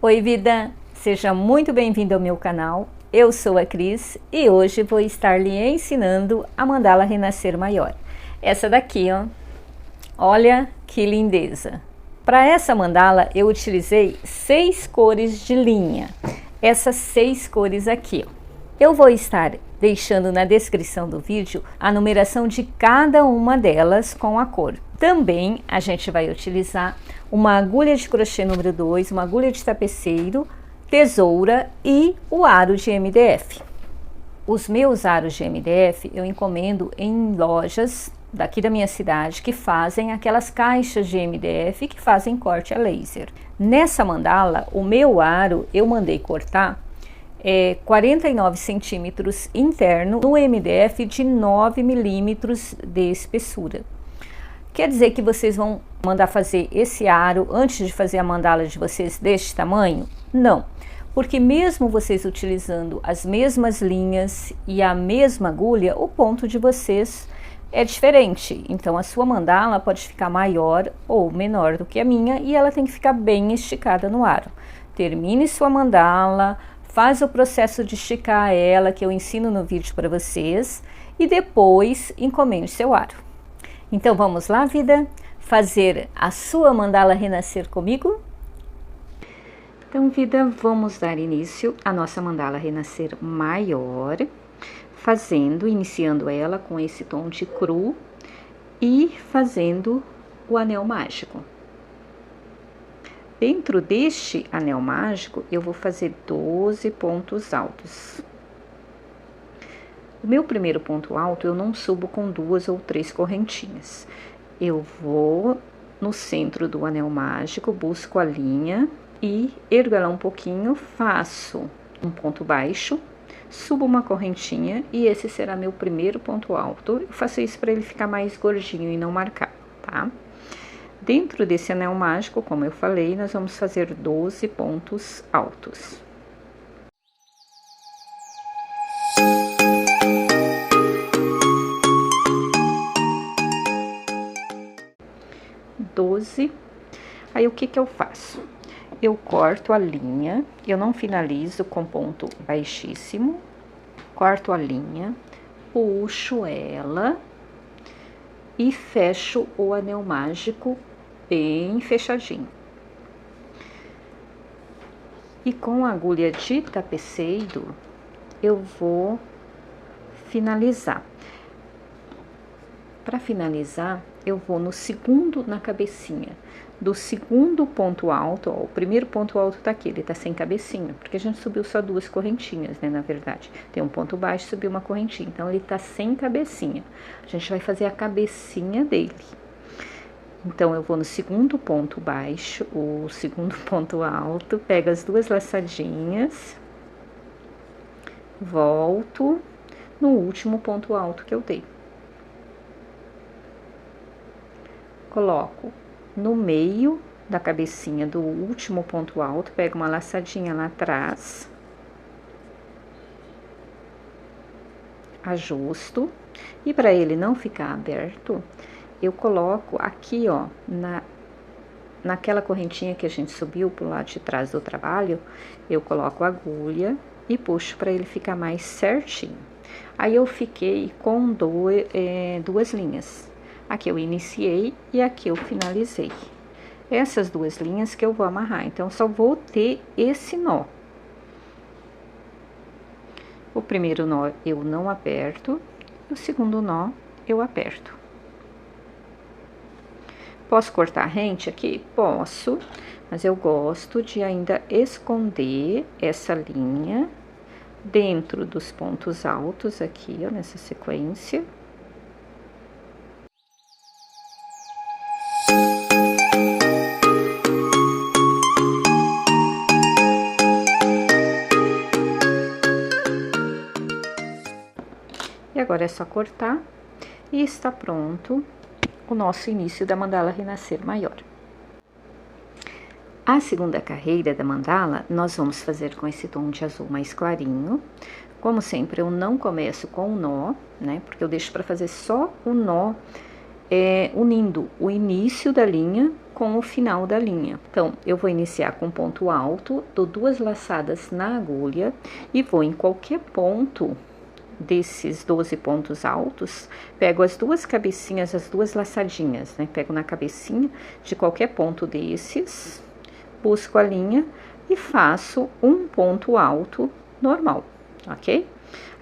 Oi vida, seja muito bem-vindo ao meu canal. Eu sou a Cris e hoje vou estar lhe ensinando a mandala renascer maior. Essa daqui, ó, olha que lindeza! Para essa mandala eu utilizei 6 cores de linha, essas 6 cores aqui, ó. Eu vou estar deixando na descrição do vídeo a numeração de cada uma delas com a cor. Também a gente vai utilizar uma agulha de crochê número 2, uma agulha de tapeceiro, tesoura e o aro de MDF. Os meus aros de MDF eu encomendo em lojas daqui da minha cidade que fazem aquelas caixas de MDF que fazem corte a laser. Nessa mandala, o meu aro eu mandei cortar 49 centímetros interno no MDF de 9 milímetros de espessura. Quer dizer que vocês vão mandar fazer esse aro antes de fazer a mandala de vocês deste tamanho? Não, porque mesmo vocês utilizando as mesmas linhas e a mesma agulha, o ponto de vocês é diferente. Então a sua mandala pode ficar maior ou menor do que a minha e ela tem que ficar bem esticada no aro. Termine sua mandala, faz o processo de esticar ela que eu ensino no vídeo para vocês e depois encomende seu aro. Então vamos lá, vida, fazer a sua mandala renascer comigo? Então, vida, vamos dar início à nossa mandala renascer maior, iniciando ela com esse tom de cru e fazendo o anel mágico. Dentro deste anel mágico, eu vou fazer 12 pontos altos. O meu primeiro ponto alto, eu não subo com 2 ou 3 correntinhas. Eu vou no centro do anel mágico, busco a linha e ergo ela um pouquinho, faço um ponto baixo, subo uma correntinha e esse será meu primeiro ponto alto. Eu faço isso para ele ficar mais gordinho e não marcar, tá? Dentro desse anel mágico, como eu falei, nós vamos fazer 12 pontos altos. Aí o que que eu faço? Eu corto a linha, eu não finalizo com ponto baixíssimo, corto a linha, puxo ela e fecho o anel mágico bem fechadinho. E com a agulha de tapeceiro, eu vou finalizar. Para finalizar, eu vou no segundo, na cabecinha do segundo ponto alto, ó, o primeiro ponto alto tá aqui, ele tá sem cabecinha, porque a gente subiu só 2 correntinhas, né, na verdade. Tem um ponto baixo, subiu uma correntinha, então ele tá sem cabecinha. A gente vai fazer a cabecinha dele. Então, eu vou no segundo ponto baixo, o segundo ponto alto, pego as 2 laçadinhas, volto no último ponto alto que eu dei. Coloco no meio da cabecinha do último ponto alto, pego uma laçadinha lá atrás, ajusto, e para ele não ficar aberto, eu coloco aqui, ó, naquela correntinha que a gente subiu pro lado de trás do trabalho, eu coloco a agulha e puxo para ele ficar mais certinho. Aí eu fiquei com 2 linhas. Aqui eu iniciei e aqui eu finalizei. Essas 2 linhas que eu vou amarrar, então só vou ter esse nó. O primeiro nó eu não aperto, o segundo nó eu aperto. Posso cortar rente aqui? Posso, mas eu gosto de ainda esconder essa linha dentro dos pontos altos aqui, ó, nessa sequência. E agora é só cortar e está pronto o nosso início da mandala renascer maior. A segunda carreira da mandala, nós vamos fazer com esse tom de azul mais clarinho. Como sempre, eu não começo com o nó, né? Porque eu deixo para fazer só o nó unindo o início da linha com o final da linha. Então, eu vou iniciar com ponto alto, dou 2 laçadas na agulha e vou em qualquer ponto desses 12 pontos altos, pego as 2 cabecinhas, as 2 laçadinhas, né? Pego na cabecinha de qualquer ponto desses, busco a linha e faço um ponto alto normal, ok?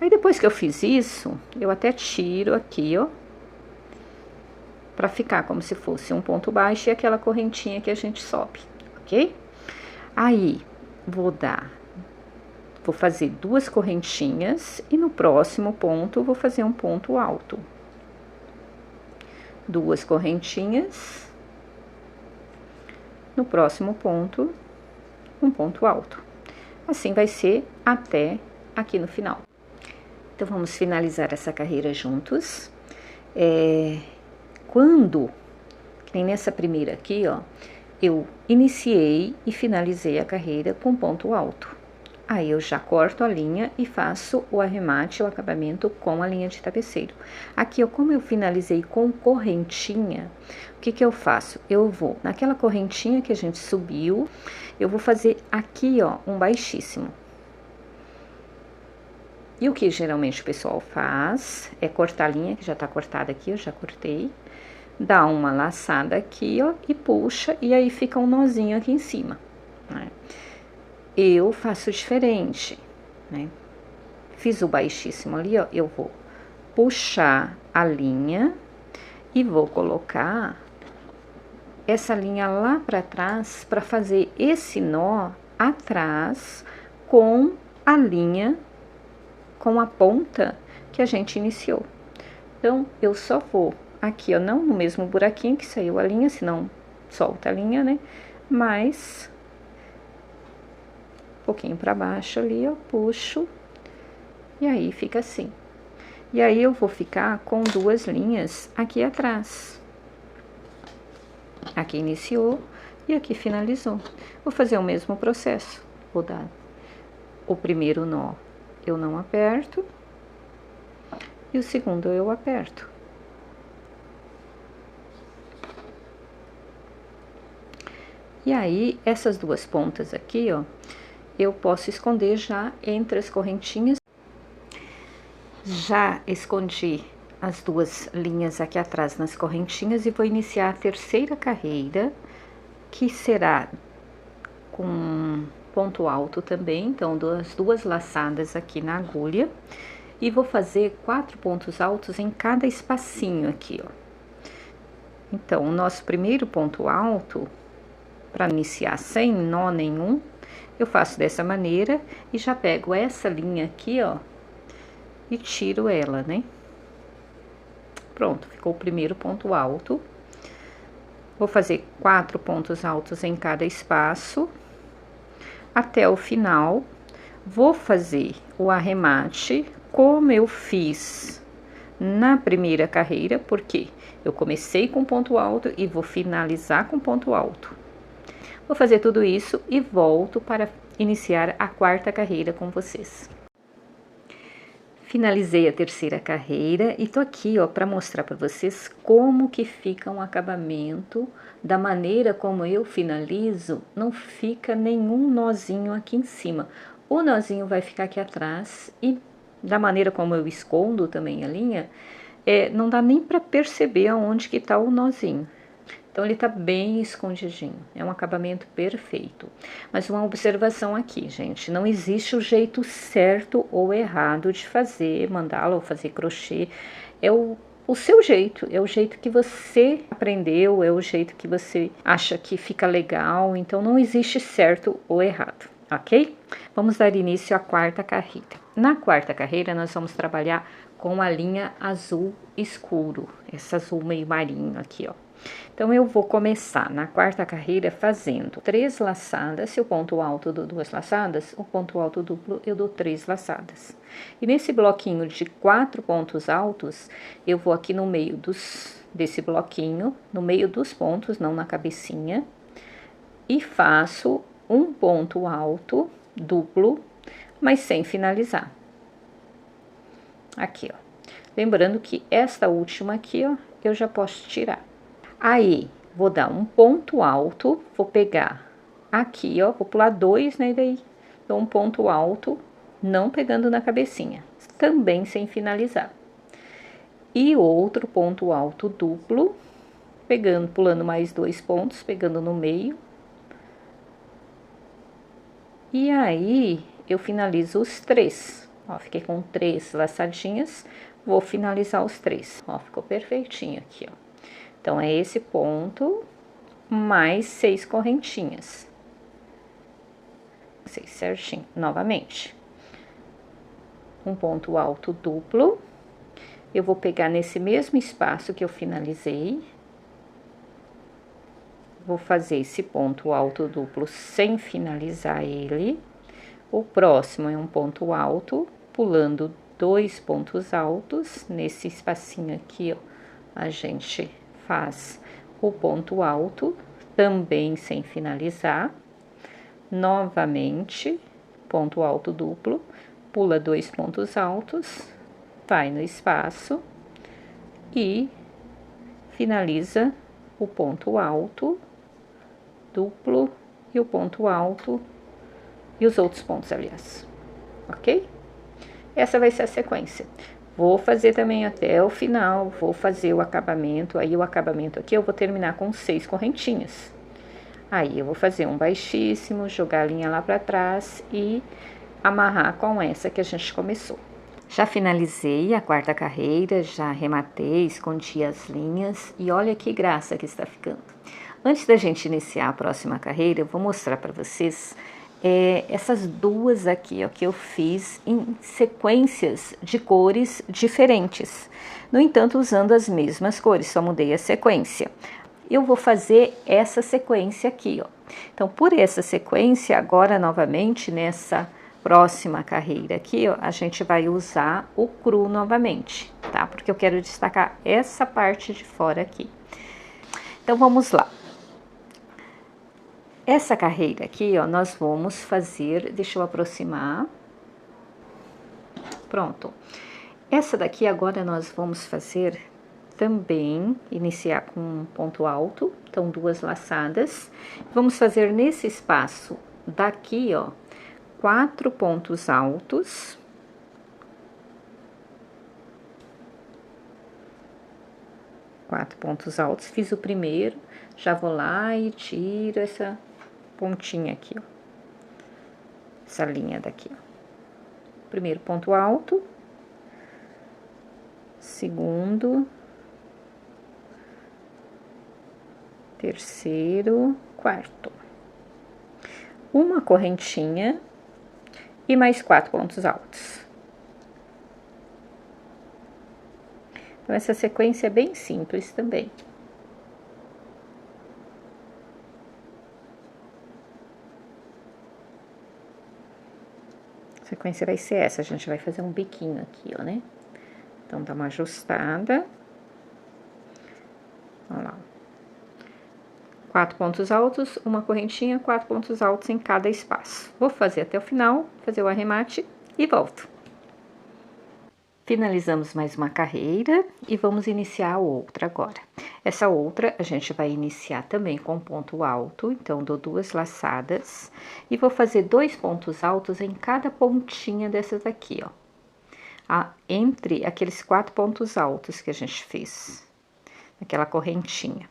Aí depois que eu fiz isso, eu até tiro aqui, ó, para ficar como se fosse um ponto baixo e aquela correntinha que a gente sobe, ok? Aí, vou fazer 2 correntinhas e no próximo ponto vou fazer um ponto alto. 2 correntinhas, no próximo ponto, um ponto alto. Assim vai ser até aqui no final. Então, vamos finalizar essa carreira juntos. Quando, nem nessa primeira aqui, ó, eu iniciei e finalizei a carreira com ponto alto. Aí, eu já corto a linha e faço o arremate, o acabamento com a linha de tapeceiro. Aqui, ó, como eu finalizei com correntinha, o que que eu faço? Eu vou naquela correntinha que a gente subiu, eu vou fazer aqui, ó, um baixíssimo. E o que geralmente o pessoal faz é cortar a linha, que já tá cortada aqui, eu já cortei. Dá uma laçada aqui, ó, e puxa, e aí fica um nozinho aqui em cima, né? Eu faço diferente, né? Fiz o baixíssimo ali, ó, eu vou puxar a linha e vou colocar essa linha lá pra trás para fazer esse nó atrás com a linha, com a ponta que a gente iniciou. Então, eu só vou aqui, ó, não no mesmo buraquinho que saiu a linha, senão solta a linha, né? Mas um pouquinho para baixo ali, eu puxo e aí fica assim. E aí eu vou ficar com 2 linhas aqui atrás. Aqui iniciou e aqui finalizou. Vou fazer o mesmo processo. Vou dar o primeiro nó, eu não aperto, e o segundo eu aperto. E aí, essas 2 pontas aqui, ó, eu posso esconder já entre as correntinhas. Já escondi as 2 linhas aqui atrás nas correntinhas e vou iniciar a terceira carreira, que será com ponto alto também. Então, as 2 laçadas aqui na agulha e vou fazer 4 pontos altos em cada espacinho aqui, ó. Então, o nosso primeiro ponto alto, para iniciar sem nó nenhum, eu faço dessa maneira e já pego essa linha aqui, ó, e tiro ela, né? Pronto, ficou o primeiro ponto alto. Vou fazer 4 pontos altos em cada espaço até o final. Vou fazer o arremate como eu fiz na primeira carreira, porque eu comecei com ponto alto e vou finalizar com ponto alto. Vou fazer tudo isso e volto para iniciar a 4ª carreira com vocês. Finalizei a terceira carreira e tô aqui, ó, para mostrar para vocês como que fica um acabamento. Da maneira como eu finalizo, não fica nenhum nozinho aqui em cima. O nozinho vai ficar aqui atrás e da maneira como eu escondo também a linha, não dá nem para perceber aonde que tá o nozinho. Então, ele tá bem escondidinho, é um acabamento perfeito. Mas uma observação aqui, gente, não existe o jeito certo ou errado de fazer mandala ou fazer crochê. É o seu jeito, é o jeito que você aprendeu, é o jeito que você acha que fica legal. Então, não existe certo ou errado, ok? Vamos dar início à 4ª carreira. Na 4ª carreira, nós vamos trabalhar com a linha azul escuro, essa azul meio marinho aqui, ó. Então, eu vou começar na 4ª carreira fazendo 3 laçadas. Se o ponto alto eu dou 2 laçadas, o ponto alto duplo eu dou 3 laçadas. E nesse bloquinho de 4 pontos altos, eu vou aqui no meio desse bloquinho, no meio dos pontos, não na cabecinha, e faço um ponto alto duplo, mas sem finalizar. Aqui, ó. Lembrando que esta última aqui, ó, eu já posso tirar. Aí, vou dar um ponto alto, vou pegar aqui, ó, vou pular 2, né, e daí dou um ponto alto, não pegando na cabecinha, também sem finalizar. E outro ponto alto duplo, pulando mais 2 pontos, pegando no meio. E aí, eu finalizo os 3. Ó, fiquei com 3 laçadinhas, vou finalizar os 3. Ó, ficou perfeitinho aqui, ó. Então, é esse ponto, mais 6 correntinhas. 6 certinho, novamente. Um ponto alto duplo. Eu vou pegar nesse mesmo espaço que eu finalizei. Vou fazer esse ponto alto duplo sem finalizar ele. O próximo é um ponto alto, pulando 2 pontos altos. Nesse espacinho aqui, ó, a gente faz o ponto alto, também sem finalizar. Novamente, ponto alto duplo, pula 2 pontos altos, vai no espaço e finaliza o ponto alto duplo e o ponto alto e os outros pontos, aliás, ok? Essa vai ser a sequência. Vou fazer também até o final, vou fazer o acabamento, aí o acabamento aqui eu vou terminar com 6 correntinhas. Aí eu vou fazer um baixíssimo, jogar a linha lá para trás e amarrar com essa que a gente começou. Já finalizei a quarta carreira, já arrematei, escondi as linhas e olha que graça que está ficando. Antes da gente iniciar a próxima carreira, eu vou mostrar para vocês essas duas aqui, ó, que eu fiz em sequências de cores diferentes. No entanto, usando as mesmas cores, só mudei a sequência. Eu vou fazer essa sequência aqui, ó. Então, por essa sequência, agora novamente, nessa próxima carreira aqui, ó, a gente vai usar o cru novamente, tá? Porque eu quero destacar essa parte de fora aqui. Então, vamos lá. Essa carreira aqui, ó, nós vamos fazer, deixa eu aproximar. Pronto. Essa daqui agora nós vamos fazer também, iniciar com um ponto alto, então 2 laçadas. Vamos fazer nesse espaço daqui, ó, 4 pontos altos. Quatro pontos altos, fiz o primeiro, já vou lá e tiro essa pontinha aqui, ó. Essa linha daqui, ó. Primeiro ponto alto. Segundo. Terceiro, quarto. Uma correntinha e mais 4 pontos altos. Então, essa sequência é bem simples também. A sequência vai ser essa, a gente vai fazer um biquinho aqui, ó, né? Então, dá uma ajustada. Olha lá. 4 pontos altos, uma correntinha, 4 pontos altos em cada espaço. Vou fazer até o final, fazer o arremate e volto. Finalizamos mais uma carreira e vamos iniciar a outra agora. Essa outra a gente vai iniciar também com ponto alto, então dou 2 laçadas e vou fazer 2 pontos altos em cada pontinha dessas aqui, ó. Entre aqueles 4 pontos altos que a gente fez, aquela correntinha.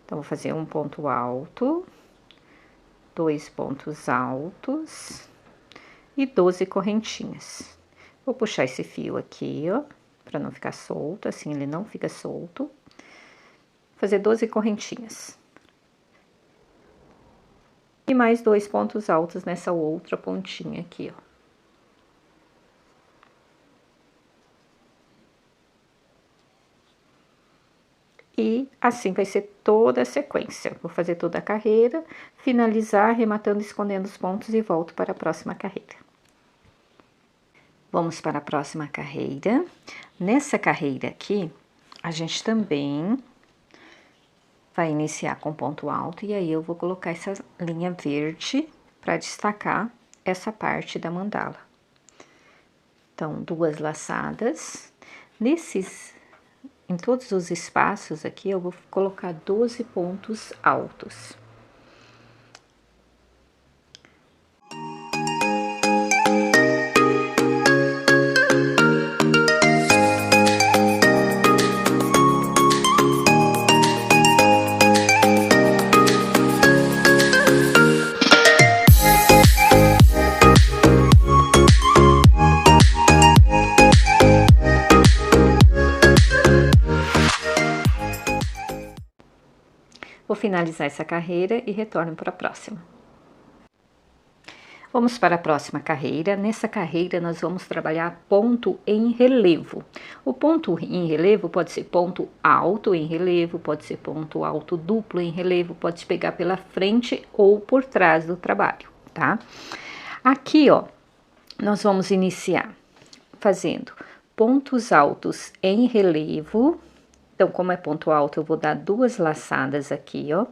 Então, vou fazer um ponto alto, 2 pontos altos e 12 correntinhas. Vou puxar esse fio aqui, ó, pra não ficar solto, assim ele não fica solto. Fazer 12 correntinhas. E mais 2 pontos altos nessa outra pontinha aqui, ó. E assim vai ser toda a sequência. Vou fazer toda a carreira, finalizar, arrematando, escondendo os pontos e volto para a próxima carreira. Vamos para a próxima carreira. Nessa carreira aqui, a gente também vai iniciar com ponto alto e aí eu vou colocar essa linha verde para destacar essa parte da mandala. Então, 2 laçadas. em todos os espaços aqui, eu vou colocar 12 pontos altos. Vou finalizar essa carreira e retorno para a próxima. Vamos para a próxima carreira. Nessa carreira nós vamos trabalhar ponto em relevo. O ponto em relevo pode ser ponto alto em relevo, pode ser ponto alto duplo em relevo, pode se pegar pela frente ou por trás do trabalho, tá? Aqui, ó, nós vamos iniciar fazendo pontos altos em relevo. Então, como é ponto alto, eu vou dar 2 laçadas aqui, ó.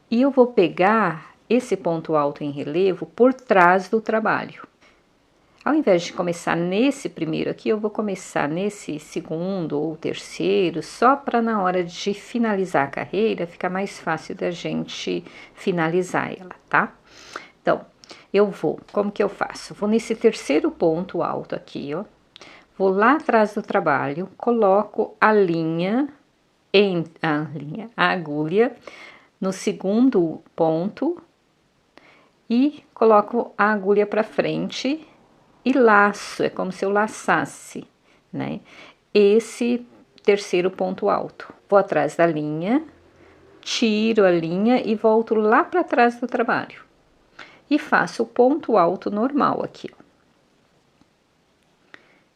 E eu vou pegar esse ponto alto em relevo por trás do trabalho. Ao invés de começar nesse primeiro aqui, eu vou começar nesse segundo ou terceiro, só para na hora de finalizar a carreira, ficar mais fácil da gente finalizar ela, tá? Então, eu vou, como que eu faço? Vou nesse terceiro ponto alto aqui, ó. Vou lá atrás do trabalho, coloco a agulha no segundo ponto e coloco a agulha para frente e laço, é como se eu laçasse, né? Esse terceiro ponto alto. Vou atrás da linha, tiro a linha e volto lá para trás do trabalho. E faço o ponto alto normal aqui, ó.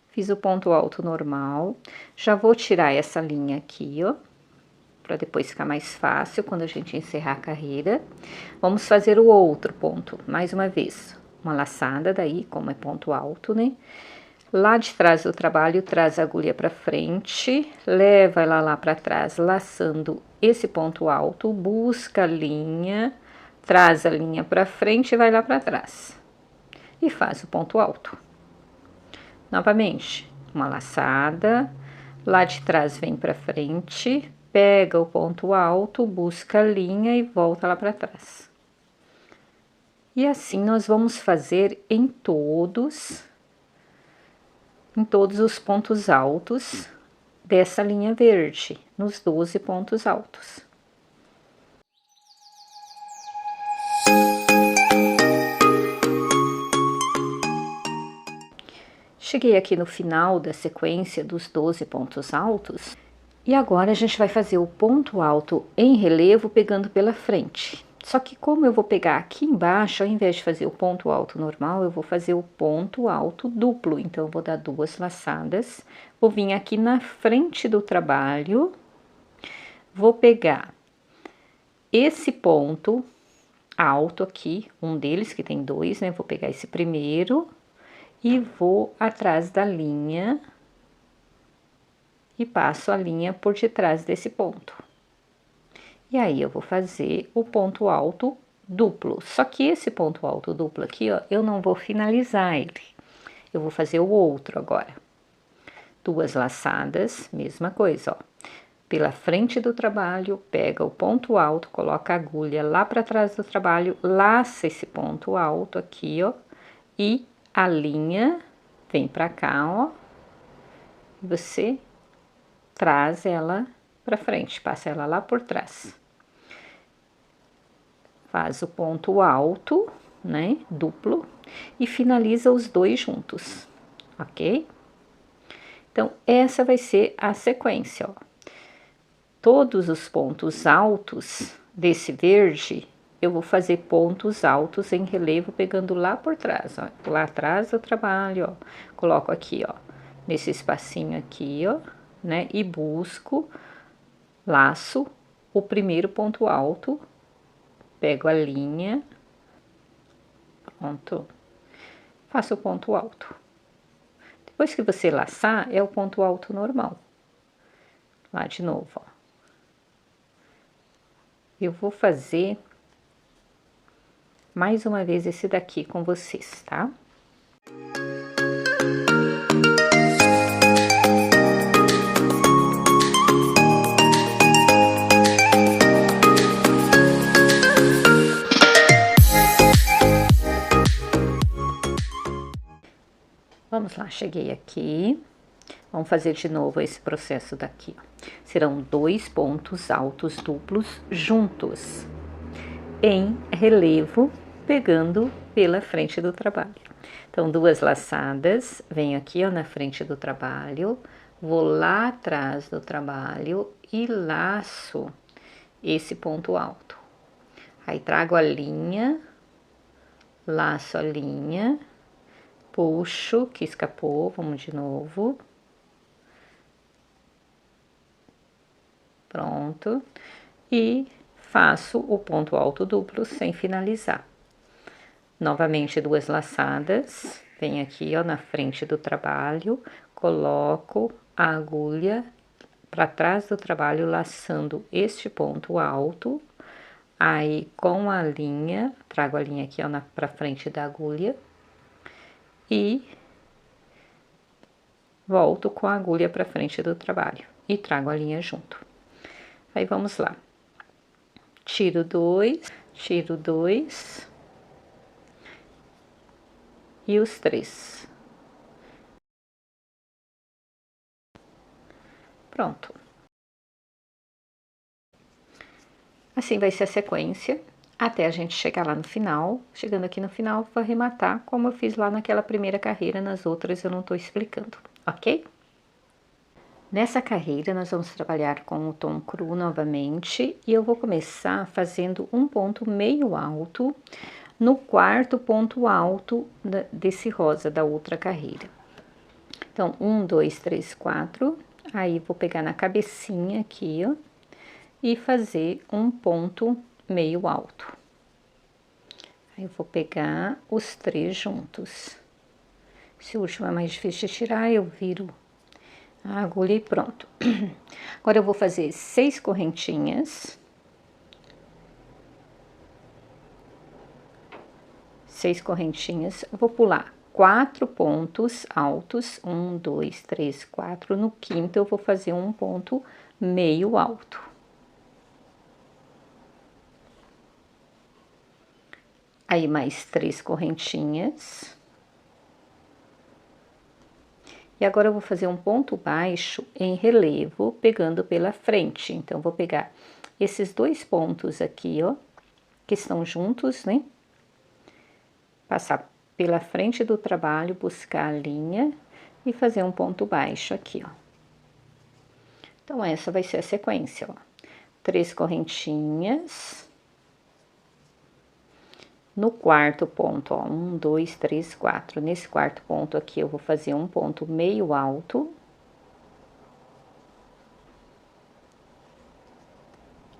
Fiz o ponto alto normal, já vou tirar essa linha aqui, ó, para depois ficar mais fácil quando a gente encerrar a carreira. Vamos fazer o outro ponto, mais uma vez, uma laçada daí, como é ponto alto, né? Lá de trás do trabalho, traz a agulha para frente, leva ela lá para trás, laçando esse ponto alto, busca a linha, traz a linha para frente e vai lá para trás. E faz o ponto alto. Novamente, uma laçada, lá de trás vem para frente, pega o ponto alto, busca a linha e volta lá para trás. E assim nós vamos fazer em todos os pontos altos dessa linha verde, nos 12 pontos altos. Cheguei aqui no final da sequência dos 12 pontos altos e agora a gente vai fazer o ponto alto em relevo pegando pela frente. Só que como eu vou pegar aqui embaixo, ao invés de fazer o ponto alto normal, eu vou fazer o ponto alto duplo. Então, eu vou dar 2 laçadas, vou vir aqui na frente do trabalho, vou pegar esse ponto alto aqui, um deles que tem 2, né? Vou pegar esse primeiro e vou atrás da linha e passo a linha por detrás desse ponto. E aí, eu vou fazer o ponto alto duplo. Só que esse ponto alto duplo aqui, ó, eu não vou finalizar ele. Eu vou fazer o outro agora. 2 laçadas, mesma coisa, ó. Pela frente do trabalho, pega o ponto alto, coloca a agulha lá para trás do trabalho, laça esse ponto alto aqui, ó, e a linha vem para cá, ó, e você traz ela para frente, passa ela lá por trás. Faz o ponto alto, né, duplo, e finaliza os 2 juntos, ok? Então, essa vai ser a sequência, ó. Todos os pontos altos desse verde, eu vou fazer pontos altos em relevo pegando lá por trás, ó, lá atrás do trabalho, ó. Coloco aqui, ó, nesse espacinho aqui, ó, né, e busco, laço o primeiro ponto alto, pego a linha, pronto, faço o ponto alto. Depois que você laçar, é o ponto alto normal. Lá de novo, ó. Eu vou fazer mais uma vez esse daqui com vocês, tá? Vamos lá, cheguei aqui. Vamos fazer de novo esse processo daqui, ó. Serão 2 pontos altos duplos juntos, em relevo, pegando pela frente do trabalho. Então, 2 laçadas, venho aqui, ó, na frente do trabalho, vou lá atrás do trabalho e laço esse ponto alto. Aí, trago a linha, laço a linha, puxo, que escapou, vamos de novo. Pronto. E faço o ponto alto duplo sem finalizar. Novamente 2 laçadas, venho aqui, ó, na frente do trabalho, coloco a agulha para trás do trabalho, laçando este ponto alto. Aí, com a linha, trago a linha aqui, ó, para frente da agulha e volto com a agulha para frente do trabalho e trago a linha junto. Aí, vamos lá. Tiro 2, tiro 2 e os 3. Pronto. Assim vai ser a sequência, até a gente chegar lá no final. Chegando aqui no final, vou arrematar como eu fiz lá naquela primeira carreira, nas outras eu não tô explicando, ok? Nessa carreira, nós vamos trabalhar com o tom cru novamente, e eu vou começar fazendo um ponto meio alto no 4º ponto alto desse rosa da outra carreira. Então, 1, 2, 3, 4, aí vou pegar na cabecinha aqui, ó, e fazer um ponto meio alto. Aí eu vou pegar os 3 juntos. Esse último é mais difícil de tirar, eu viro a agulha e pronto. Agora eu vou fazer 6 correntinhas. 6 correntinhas, eu vou pular 4 pontos altos, 1, 2, 3, 4. No 5º eu vou fazer um ponto meio alto. Aí, mais 3 correntinhas. E agora eu vou fazer um ponto baixo em relevo, pegando pela frente. Então, vou pegar esses 2 pontos aqui, ó, que estão juntos, né? Passar pela frente do trabalho, buscar a linha e fazer um ponto baixo aqui, ó. Então, essa vai ser a sequência, ó. 3 correntinhas. No 4º ponto, ó, 1, 2, 3, 4. Nesse 4º ponto aqui, eu vou fazer um ponto meio alto.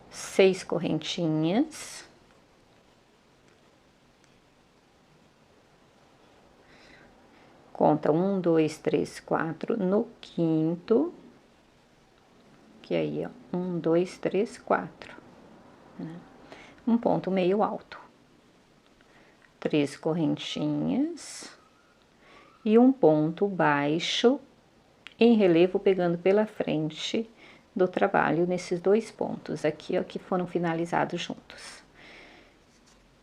6 correntinhas. Conta 1, 2, 3, 4. No 5º, que aí, ó, 1, 2, 3, 4. Né? Um ponto meio alto. 3 correntinhas e um ponto baixo em relevo, pegando pela frente do trabalho nesses 2 pontos aqui, ó, que foram finalizados juntos.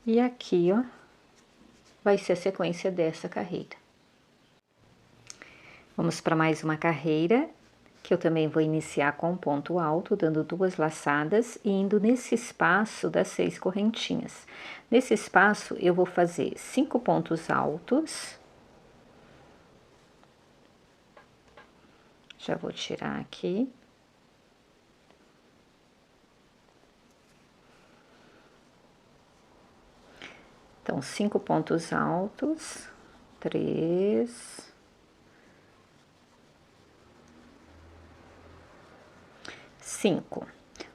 E aqui, ó, vai ser a sequência dessa carreira. Vamos para mais uma carreira, que eu também vou iniciar com um ponto alto, dando 2 laçadas e indo nesse espaço das 6 correntinhas. Nesse espaço, eu vou fazer 5 pontos altos. Já vou tirar aqui. Então, 5 pontos altos, 3... 5,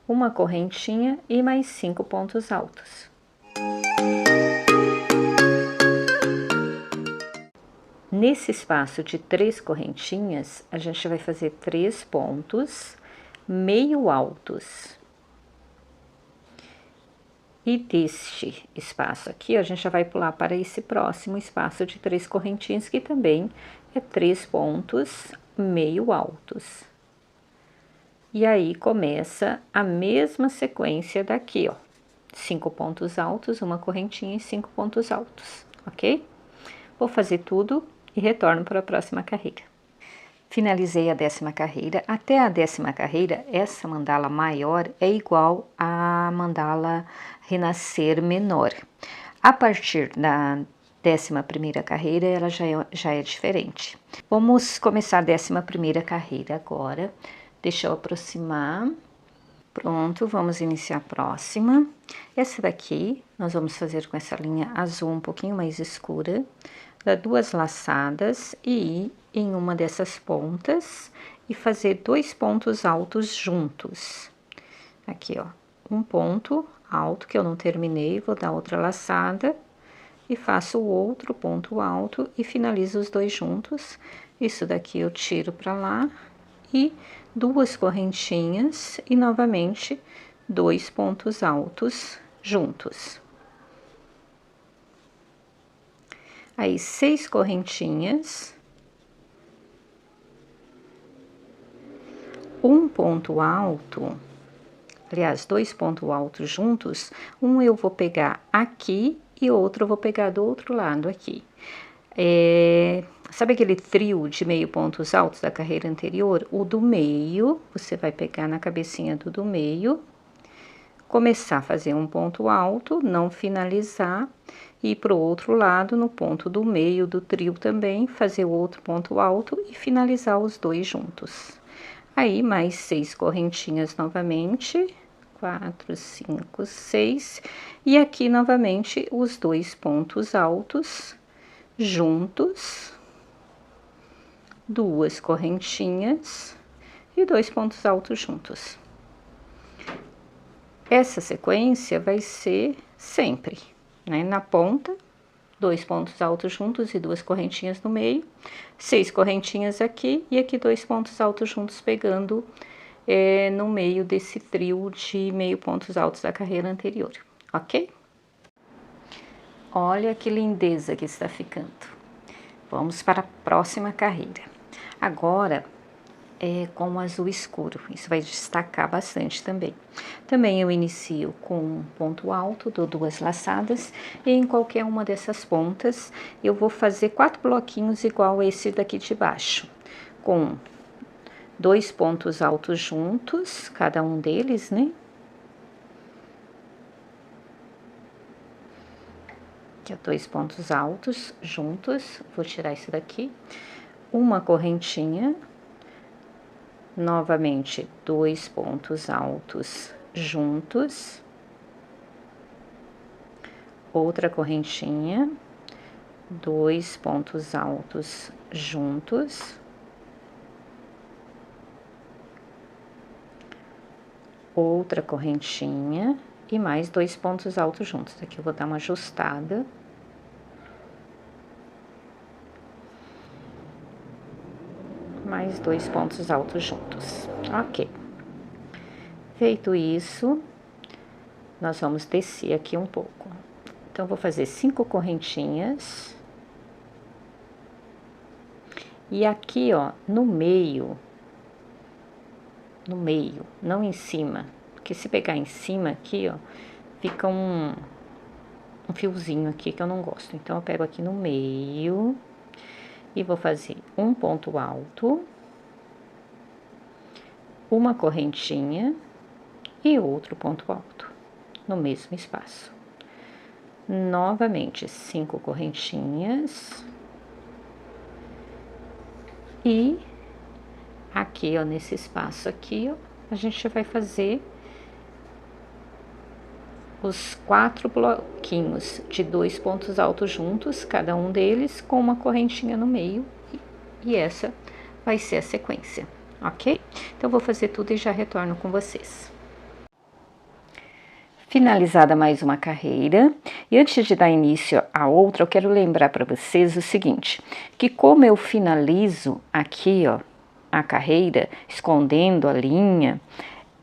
uma correntinha e mais 5 pontos altos. Nesse espaço de 3 correntinhas, a gente vai fazer 3 pontos meio altos. E deste espaço aqui, a gente já vai pular para esse próximo espaço de 3 correntinhas, que também é 3 pontos meio altos. E aí, começa a mesma sequência daqui, ó. 5 pontos altos, uma correntinha e 5 pontos altos, ok? Vou fazer tudo e retorno para a próxima carreira. Finalizei a 10ª carreira. Até a 10ª carreira, essa mandala maior é igual à mandala renascer menor. A partir da 11ª carreira, ela já é diferente. Vamos começar a 11ª carreira agora. Deixa eu aproximar. Pronto, vamos iniciar a próxima. Essa daqui, nós vamos fazer com essa linha azul um pouquinho mais escura. Dar 2 laçadas e ir em uma dessas pontas e fazer 2 pontos altos juntos. Aqui, ó, um ponto alto que eu não terminei, vou dar outra laçada e faço o outro ponto alto e finalizo os 2 juntos. Isso daqui eu tiro pra lá e 2 correntinhas e novamente 2 pontos altos juntos. Aí 6 correntinhas, um ponto alto, aliás, 2 pontos altos juntos, um eu vou pegar aqui e outro eu vou pegar do outro lado aqui. Sabe aquele trio de meio pontos altos da carreira anterior? O do meio, você vai pegar na cabecinha do meio, começar a fazer um ponto alto, não finalizar, e para o outro lado, no ponto do meio do trio também, fazer o outro ponto alto e finalizar os 2 juntos. Aí, mais 6 correntinhas novamente, 4, 5, 6, e aqui novamente os 2 pontos altos juntos, 2 correntinhas e 2 pontos altos juntos. Essa sequência vai ser sempre, né? Na ponta, 2 pontos altos juntos e 2 correntinhas no meio, 6 correntinhas aqui e aqui 2 pontos altos juntos pegando no meio desse trio de meio pontos altos da carreira anterior, ok? Olha que lindeza que está ficando. Vamos para a próxima carreira. Agora com o azul escuro, isso vai destacar bastante também. Também eu inicio com um ponto alto, dou 2 laçadas e em qualquer uma dessas pontas eu vou fazer 4 bloquinhos igual esse daqui de baixo, com 2 pontos altos juntos, cada um deles, né? Aqui, ó, 2 pontos altos juntos, vou tirar isso daqui, uma correntinha, novamente 2 pontos altos juntos, outra correntinha, 2 pontos altos juntos, outra correntinha e mais 2 pontos altos juntos. Aqui eu vou dar uma ajustada. Mais 2 pontos altos juntos, ok. Feito isso, nós vamos descer aqui um pouco. Então, vou fazer 5 correntinhas. E aqui, ó, no meio, não em cima, porque se pegar em cima aqui, ó, fica um fiozinho aqui que eu não gosto. Então, eu pego aqui no meio e vou fazer um ponto alto, uma correntinha e outro ponto alto no mesmo espaço. Novamente 5 correntinhas e aqui, ó, nesse espaço aqui, ó, a gente vai fazer os 4 bloquinhos de 2 pontos altos juntos, cada um deles com uma correntinha no meio, e essa vai ser a sequência, ok? Então, vou fazer tudo e já retorno com vocês. Finalizada mais uma carreira, e antes de dar início a outra, eu quero lembrar para vocês o seguinte, que como eu finalizo aqui, ó, a carreira, escondendo a linha,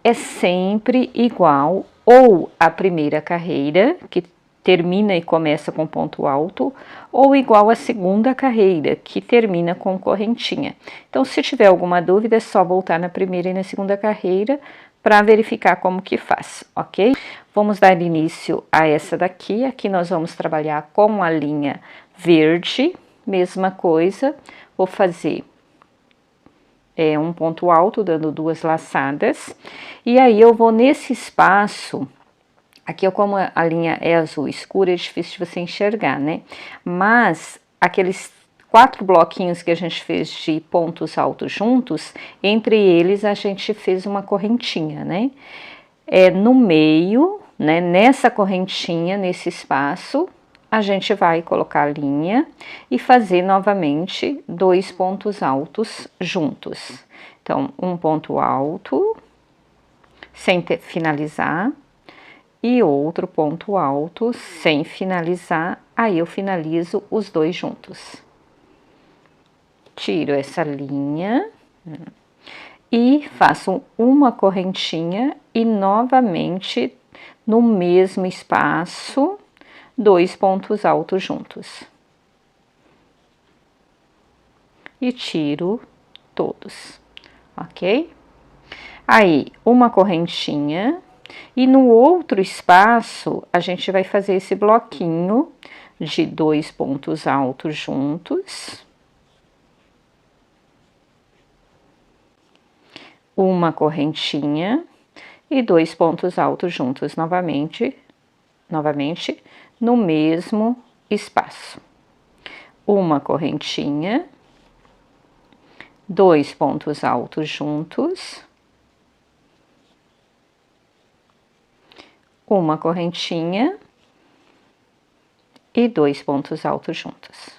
é sempre igual ou a primeira carreira, que termina e começa com ponto alto, ou igual a segunda carreira, que termina com correntinha. Então, se tiver alguma dúvida, é só voltar na primeira e na segunda carreira para verificar como que faz, ok? Vamos dar início a essa daqui. Aqui nós vamos trabalhar com a linha verde, mesma coisa, vou fazer um ponto alto, dando 2 laçadas, e aí eu vou nesse espaço, aqui como a linha é azul escura, é difícil de você enxergar, né? Mas aqueles 4 bloquinhos que a gente fez de pontos altos juntos, entre eles a gente fez uma correntinha, né? No meio, né, nessa correntinha, nesse espaço, a gente vai colocar a linha e fazer novamente 2 pontos altos juntos. Então, um ponto alto, sem finalizar, e outro ponto alto, sem finalizar, aí eu finalizo os 2 juntos. Tiro essa linha e faço uma correntinha e novamente no mesmo espaço, 2 pontos altos juntos. E tiro todos, ok? Aí, uma correntinha e no outro espaço a gente vai fazer esse bloquinho de 2 pontos altos juntos. Uma correntinha e 2 pontos altos juntos novamente no mesmo espaço. Uma correntinha, 2 pontos altos juntos, uma correntinha e 2 pontos altos juntos.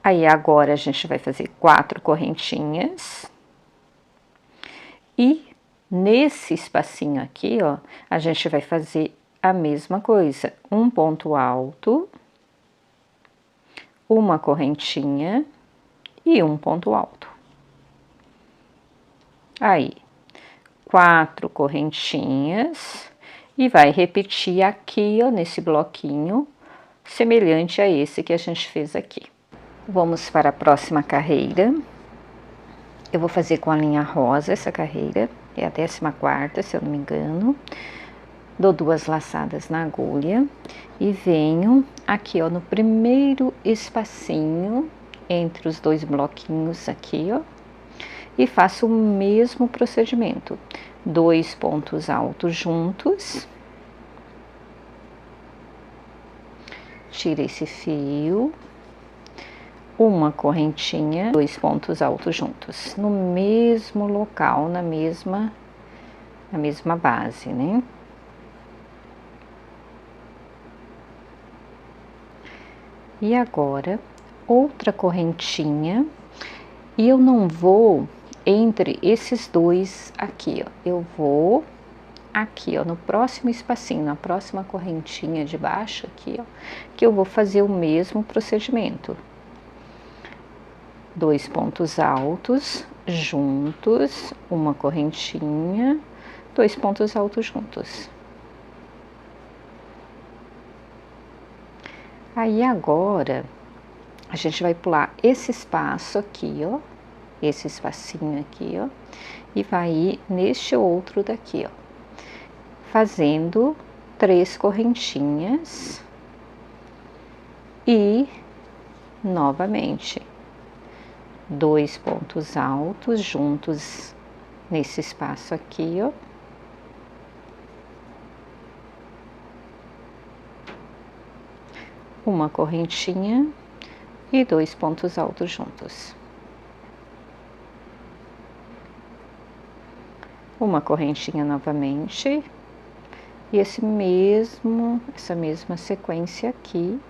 Aí, agora, a gente vai fazer 4 correntinhas. E nesse espacinho aqui, ó, a gente vai fazer a mesma coisa. Um ponto alto, uma correntinha e um ponto alto. Aí, 4 correntinhas e vai repetir aqui, ó, nesse bloquinho, semelhante a esse que a gente fez aqui. Vamos para a próxima carreira. Eu vou fazer com a linha rosa essa carreira, é a 14ª, se eu não me engano. Dou 2 laçadas na agulha e venho aqui, ó, no primeiro espacinho entre os 2 bloquinhos aqui, ó, e faço o mesmo procedimento. 2 pontos altos juntos. Tiro esse fio. Uma correntinha, 2 pontos altos juntos, no mesmo local, na mesma base, né? E agora, outra correntinha, e eu não vou entre esses 2 aqui, ó, eu vou aqui, ó, no próximo espacinho, na próxima correntinha de baixo aqui, ó, que eu vou fazer o mesmo procedimento. 2 pontos altos juntos, uma correntinha, 2 pontos altos juntos. Aí agora a gente vai pular esse espaço aqui, ó, esse espacinho aqui, ó, e vai ir neste outro daqui, ó, fazendo 3 correntinhas e novamente 2 pontos altos juntos nesse espaço aqui, ó. Uma correntinha e 2 pontos altos juntos. Uma correntinha novamente e essa mesma sequência aqui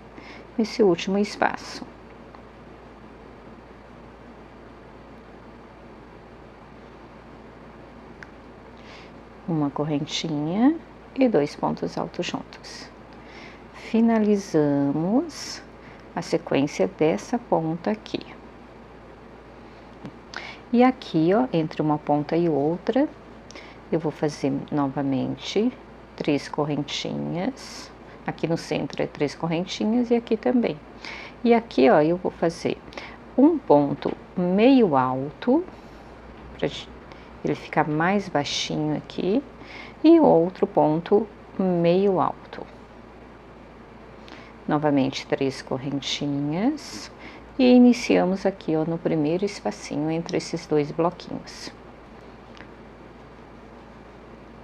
nesse último espaço. Uma correntinha e 2 pontos altos juntos. Finalizamos a sequência dessa ponta aqui. E aqui, ó, entre uma ponta e outra, eu vou fazer novamente 3 correntinhas. Aqui no centro é 3 correntinhas e aqui também. E aqui, ó, eu vou fazer um ponto meio alto, para ele ficar mais baixinho aqui, e outro ponto meio alto. Novamente 3 correntinhas e iniciamos aqui, ó, no primeiro espacinho entre esses dois bloquinhos.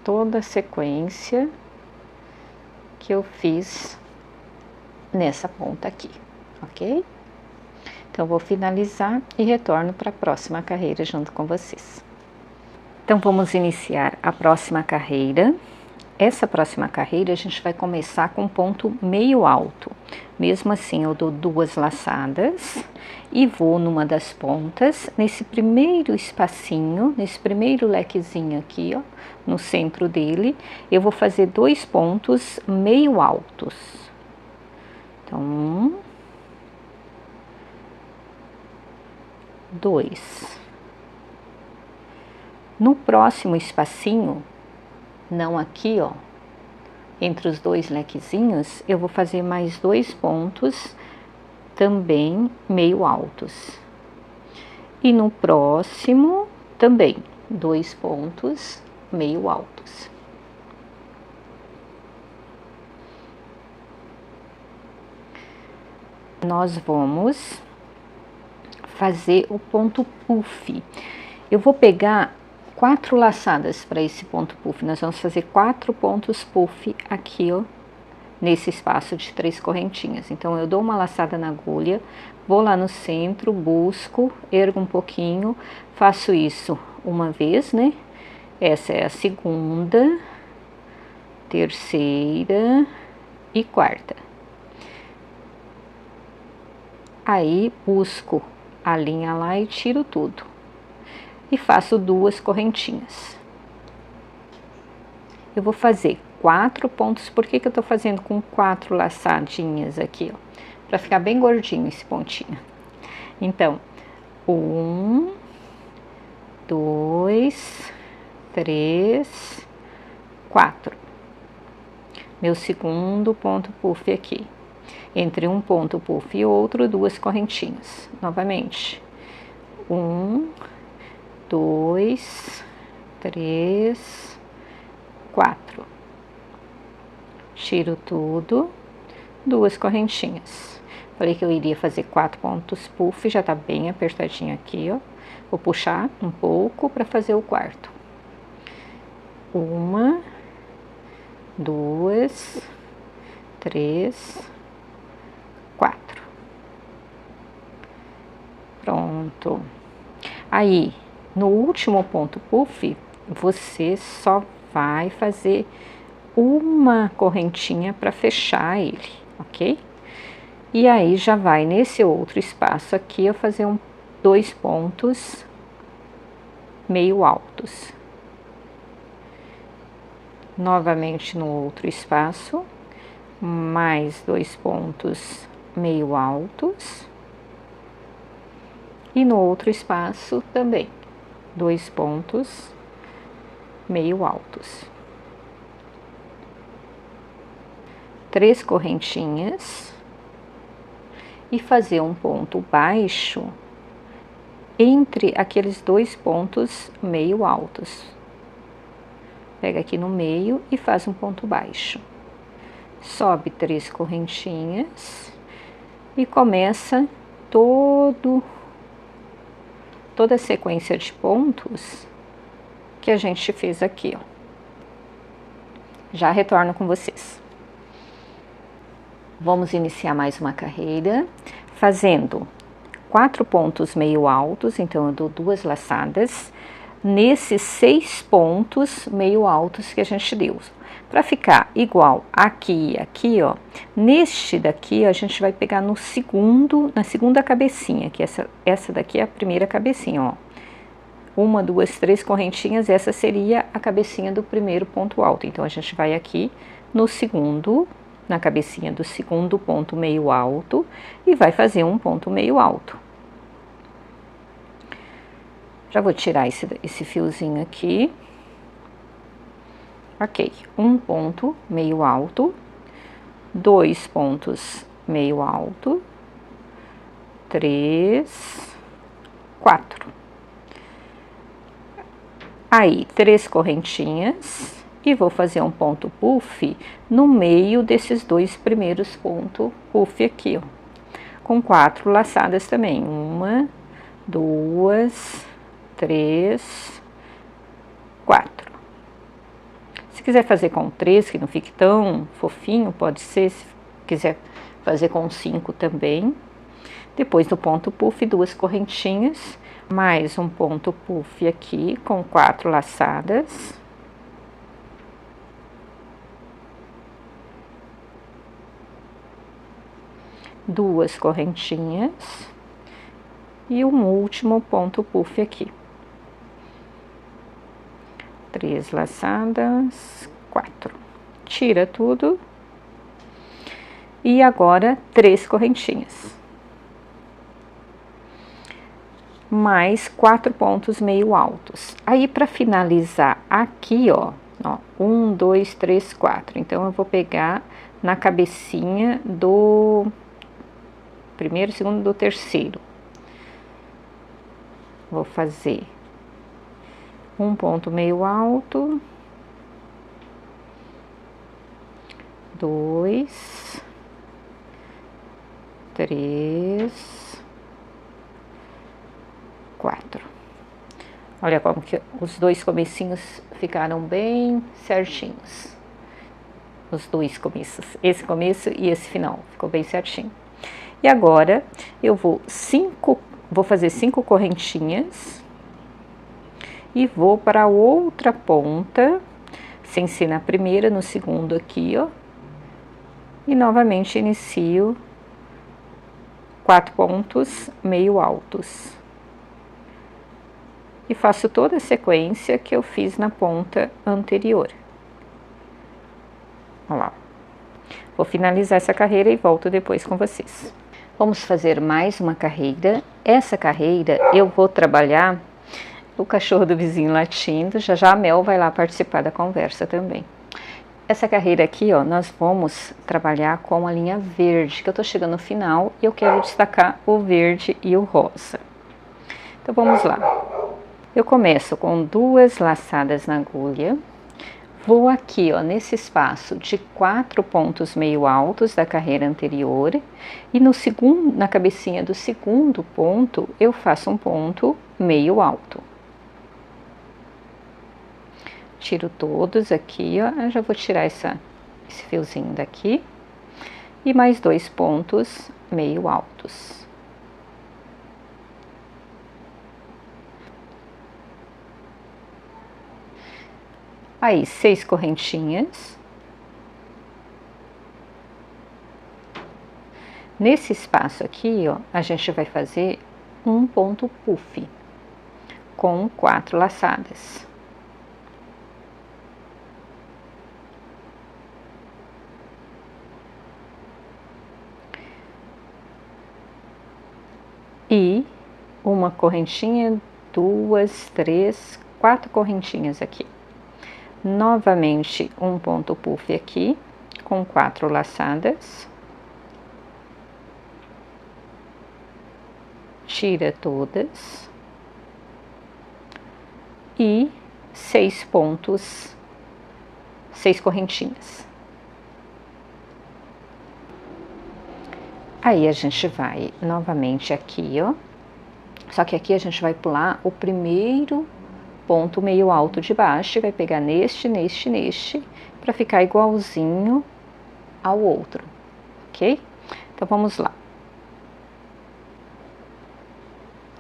Toda a sequência que eu fiz nessa ponta aqui, ok? Então, vou finalizar e retorno para a próxima carreira junto com vocês. Então, vamos iniciar a próxima carreira. Essa próxima carreira a gente vai começar com ponto meio alto. Mesmo assim, eu dou 2 laçadas e vou numa das pontas, nesse primeiro espacinho, nesse primeiro lequezinho aqui, ó, no centro dele, eu vou fazer 2 pontos meio altos. Então, 2. No próximo espacinho, não aqui, ó, entre os dois lequezinhos, eu vou fazer mais 2 pontos também meio altos. E no próximo também 2 pontos meio altos. Nós vamos fazer o ponto puff. Eu vou pegar 4 laçadas para esse ponto puff. Nós vamos fazer 4 pontos puff aqui, ó, nesse espaço de 3 correntinhas. Então, eu dou uma laçada na agulha, vou lá no centro, busco, ergo um pouquinho, faço isso uma vez, né? Essa é a segunda, terceira e quarta. Aí, busco a linha lá e tiro tudo. E faço 2 correntinhas. Eu vou fazer 4 pontos. Por que que eu tô fazendo com 4 laçadinhas aqui, ó? Pra ficar bem gordinho esse pontinho. Então, 1, 2, 3, 4. Meu segundo ponto puff aqui. Entre um ponto puff e outro, 2 correntinhas. Novamente. 1, 2, 3, 4. Tiro tudo, 2 correntinhas. Falei que eu iria fazer 4 pontos puff, já tá bem apertadinho aqui, ó. Vou puxar um pouco para fazer o quarto. 1, 2, 3, 4. Pronto. Aí, no último ponto puff, você só vai fazer uma correntinha para fechar ele, ok? E aí, já vai nesse outro espaço aqui, eu fazer 2 pontos meio altos. Novamente no outro espaço, mais 2 pontos meio altos. E no outro espaço também, 2 pontos meio altos. 3 correntinhas e fazer um ponto baixo entre aqueles 2 pontos meio altos. Pega aqui no meio e faz um ponto baixo. Sobe 3 correntinhas e começa toda a sequência de pontos que a gente fez aqui, ó. Já retorno com vocês. Vamos iniciar mais uma carreira, fazendo 4 pontos meio altos, então eu dou 2 laçadas, nesses 6 pontos meio altos que a gente deu. Para ficar igual aqui e aqui, ó, neste daqui a gente vai pegar no segundo, na segunda cabecinha, que essa daqui é a primeira cabecinha, ó. 1, 2, 3 correntinhas, essa seria a cabecinha do primeiro ponto alto. Então, a gente vai aqui no segundo, na cabecinha do segundo ponto meio alto e vai fazer um ponto meio alto. Já vou tirar esse fiozinho aqui. Ok, um ponto meio alto, 2 pontos meio alto, 3, 4. Aí, 3 correntinhas e vou fazer um ponto puff no meio desses dois primeiros pontos puff aqui, ó, com 4 laçadas também. 1, 2, 3, 4. Se quiser fazer com 3, que não fique tão fofinho, pode ser. Se quiser fazer com 5 também. Depois do ponto puff, 2 correntinhas, mais um ponto puff aqui com 4 laçadas. Duas correntinhas e um último ponto puff aqui. 3 laçadas, 4. Tira tudo. E agora 3 correntinhas. Mais 4 pontos meio altos. Aí, para finalizar aqui, ó, 1, 2, 3, 4. Então, eu vou pegar na cabecinha do primeiro, segundo, do terceiro. Vou fazer um ponto meio alto, 2, 3, 4. Olha como que os dois comecinhos ficaram bem certinhos. Os dois começos, esse começo e esse final, ficou bem certinho. E agora eu vou fazer 5 correntinhas e vou para a outra ponta, sem ser na primeira, no segundo aqui, ó. E novamente inicio 4 pontos meio altos. E faço toda a sequência que eu fiz na ponta anterior. Olha lá. Vou finalizar essa carreira e volto depois com vocês. Vamos fazer mais uma carreira. Essa carreira eu vou trabalhar o cachorro do vizinho latindo. Já já a Mel vai lá participar da conversa também. Essa carreira aqui, ó, nós vamos trabalhar com a linha verde, que eu tô chegando no final e eu quero destacar o verde e o rosa. Então, vamos lá. Eu começo com 2 laçadas na agulha. Vou aqui, ó, nesse espaço de 4 pontos meio altos da carreira anterior. E no segundo, na cabecinha do segundo ponto, eu faço um ponto meio alto. Tiro todos aqui, ó. Eu já vou tirar esse fiozinho daqui. E mais 2 pontos meio altos. Aí, 6 correntinhas. Nesse espaço aqui, ó, a gente vai fazer um ponto puff com 4 laçadas. E uma correntinha, 2, 3, 4 correntinhas aqui. Novamente, um ponto puff aqui, com 4 laçadas. Tira todas. E 6 pontos, 6 correntinhas. Aí, a gente vai novamente aqui, ó. Só que aqui a gente vai pular o primeiro ponto meio alto de baixo, vai pegar neste, para ficar igualzinho ao outro, ok? Então, vamos lá.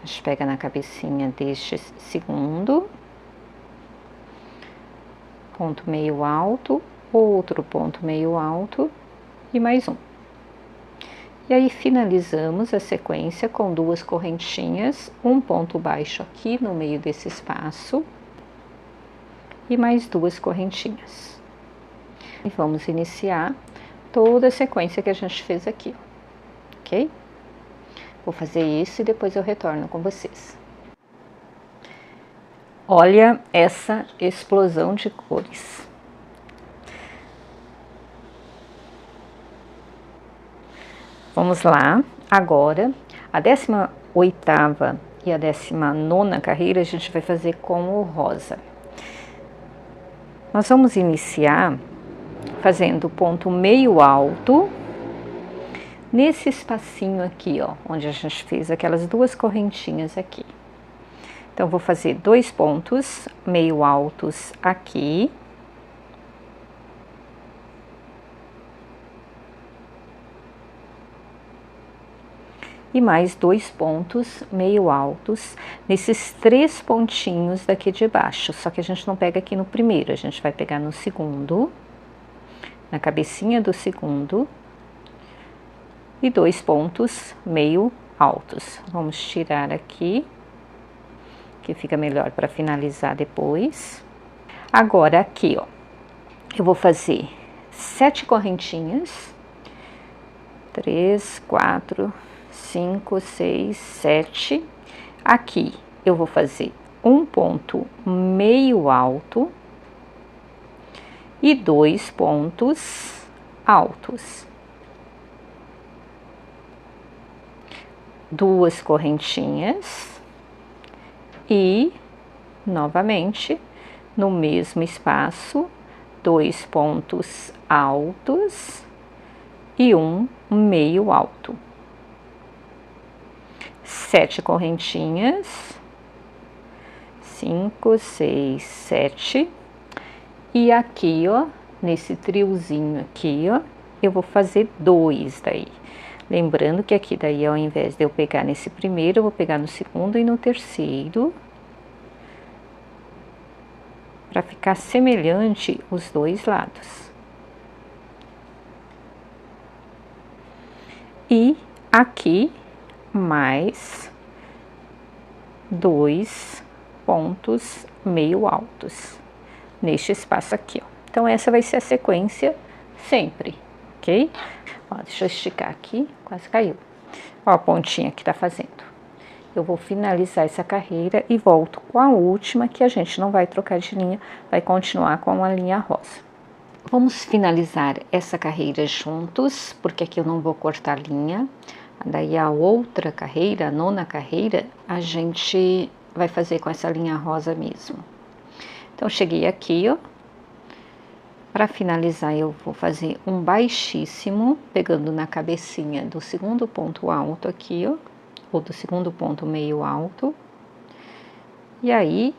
A gente pega na cabecinha deste segundo, ponto meio alto, outro ponto meio alto e mais um. E aí, finalizamos a sequência com 2 correntinhas, um ponto baixo aqui no meio desse espaço e mais 2 correntinhas. E vamos iniciar toda a sequência que a gente fez aqui, ok? Vou fazer isso e depois eu retorno com vocês. Olha essa explosão de cores. Vamos lá, agora a 18ª e a 19ª carreira a gente vai fazer com o rosa. Nós vamos iniciar fazendo ponto meio alto nesse espacinho aqui, ó, onde a gente fez aquelas duas correntinhas aqui. Então, vou fazer 2 pontos meio altos aqui. E mais 2 pontos meio altos nesses 3 pontinhos daqui de baixo. Só que a gente não pega aqui no primeiro, a gente vai pegar no segundo, na cabecinha do segundo. E 2 pontos meio altos. Vamos tirar aqui, que fica melhor para finalizar depois. Agora aqui, ó, eu vou fazer 7 correntinhas. 3, 4, 5, 6, 7. Aqui eu vou fazer um ponto meio alto e 2 pontos altos. 2 correntinhas e novamente no mesmo espaço 2 pontos altos e um meio alto. 7 correntinhas, 5, 6, 7. E aqui, ó, nesse triozinho aqui, ó, eu vou fazer 2 daí. Lembrando que aqui daí, ao invés de eu pegar nesse primeiro, eu vou pegar no segundo e no terceiro, para ficar semelhante os dois lados. E aqui, mais 2 pontos meio altos, neste espaço aqui, ó. Então, essa vai ser a sequência sempre, ok? Ó, deixa eu esticar aqui, quase caiu. Ó, a pontinha que tá fazendo. Eu vou finalizar essa carreira e volto com a última, que a gente não vai trocar de linha, vai continuar com a linha rosa. Vamos finalizar essa carreira juntos, porque aqui eu não vou cortar linha. Daí a outra carreira, a 9ª carreira, a gente vai fazer com essa linha rosa mesmo. Então, cheguei aqui, ó. Para finalizar, eu vou fazer um baixíssimo, pegando na cabecinha do segundo ponto alto aqui, ó, ou do segundo ponto meio alto. E aí,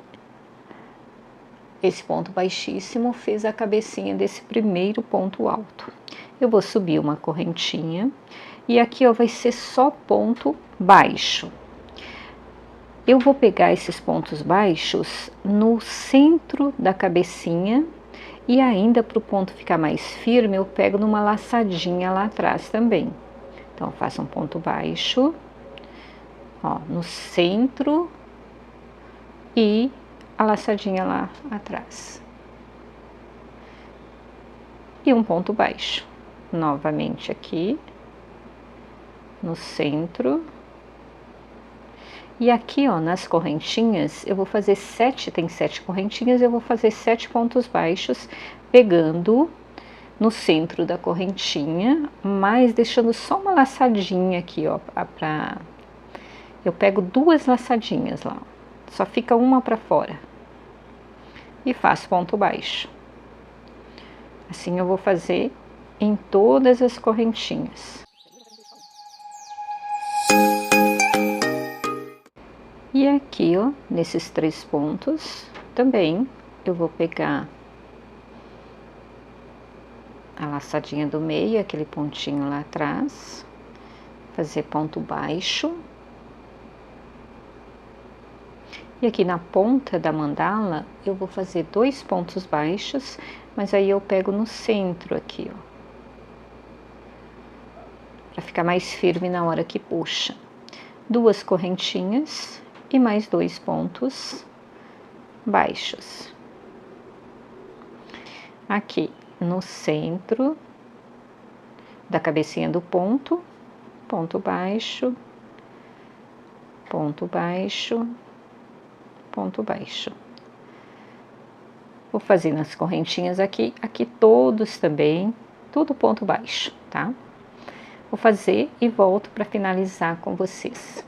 esse ponto baixíssimo fez a cabecinha desse primeiro ponto alto. Eu vou subir uma correntinha e aqui, ó, vai ser só ponto baixo. Eu vou pegar esses pontos baixos no centro da cabecinha. E ainda para o ponto ficar mais firme, eu pego numa laçadinha lá atrás também. Então, eu faço um ponto baixo, ó, no centro e a laçadinha lá atrás. E um ponto baixo, novamente aqui, no centro. E aqui, ó, nas correntinhas, eu vou fazer 7, tem 7 correntinhas, eu vou fazer 7 pontos baixos, pegando no centro da correntinha, mas deixando só uma laçadinha aqui, ó, eu pego 2 laçadinhas lá, só fica uma para fora. E faço ponto baixo. Assim eu vou fazer em todas as correntinhas. E aqui, ó, nesses 3 pontos, também eu vou pegar a laçadinha do meio, aquele pontinho lá atrás, fazer ponto baixo. E aqui na ponta da mandala, eu vou fazer 2 pontos baixos, mas aí eu pego no centro aqui, ó, para ficar mais firme na hora que puxa. 2 correntinhas e mais 2 pontos baixos. Aqui no centro da cabecinha do ponto, ponto baixo, ponto baixo, ponto baixo. Vou fazer nas correntinhas aqui, aqui todos também, tudo ponto baixo, tá? Vou fazer e volto para finalizar com vocês.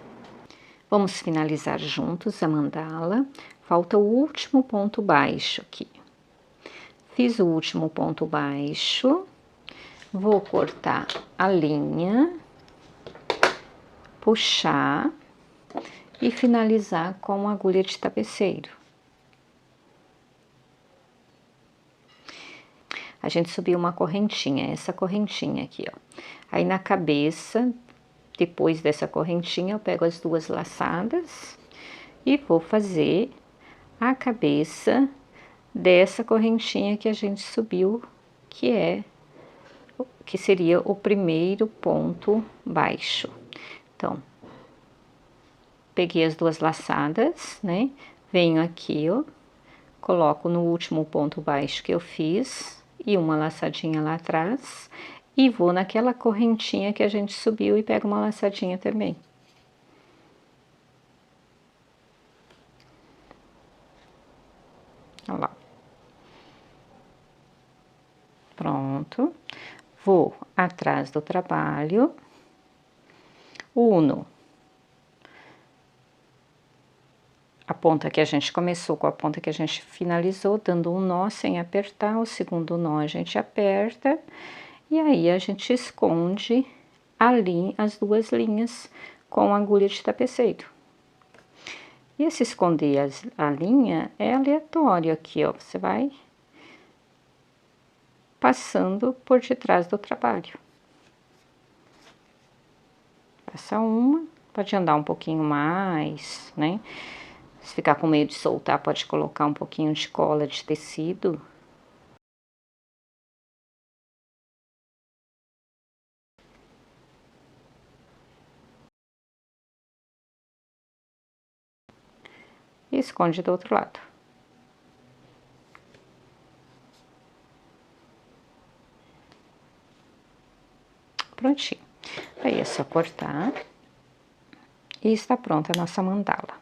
Vamos finalizar juntos a mandala. Falta o último ponto baixo aqui. Fiz o último ponto baixo, vou cortar a linha, puxar e finalizar com uma agulha de tapeceiro. A gente subiu uma correntinha, essa correntinha aqui, ó. Aí na cabeça, depois dessa correntinha, eu pego as duas laçadas e vou fazer a cabeça dessa correntinha que a gente subiu, que seria o primeiro ponto baixo. Então, peguei as duas laçadas, né? Venho aqui, ó, coloco no último ponto baixo que eu fiz e uma laçadinha lá atrás e vou naquela correntinha que a gente subiu e pego uma laçadinha também. Olha lá. Pronto. Vou atrás do trabalho, uno a ponta que a gente começou com a ponta que a gente finalizou, dando um nó sem apertar, o segundo nó a gente aperta, e aí a gente esconde ali as duas linhas com a agulha de tapeceiro. E esse esconder a linha é aleatório aqui, ó, você vai passando por detrás do trabalho. Passa uma, pode andar um pouquinho mais, né? Se ficar com medo de soltar, pode colocar um pouquinho de cola de tecido. E esconde do outro lado. Prontinho. Aí é só cortar. E está pronta a nossa mandala.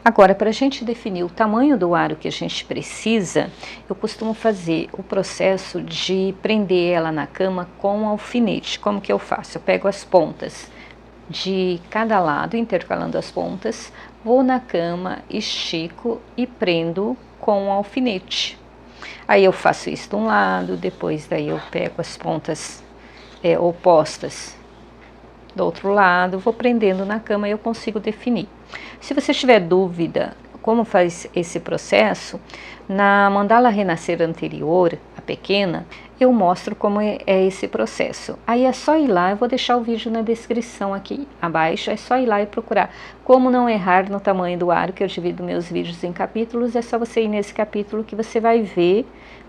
Agora, para a gente definir o tamanho do aro que a gente precisa, eu costumo fazer o processo de prender ela na cama com alfinete. Como que eu faço? Eu pego as pontas de cada lado, intercalando as pontas, vou na cama, estico e prendo com um alfinete. Aí eu faço isso de um lado, depois daí eu pego as pontas opostas do outro lado, vou prendendo na cama e eu consigo definir. Se você tiver dúvida como faz esse processo, na mandala renascer anterior, a pequena, eu mostro como é esse processo. Aí é só ir lá, eu vou deixar o vídeo na descrição aqui abaixo, é só ir lá e procurar como não errar no tamanho do aro, que eu divido meus vídeos em capítulos, é só você ir nesse capítulo que você vai ver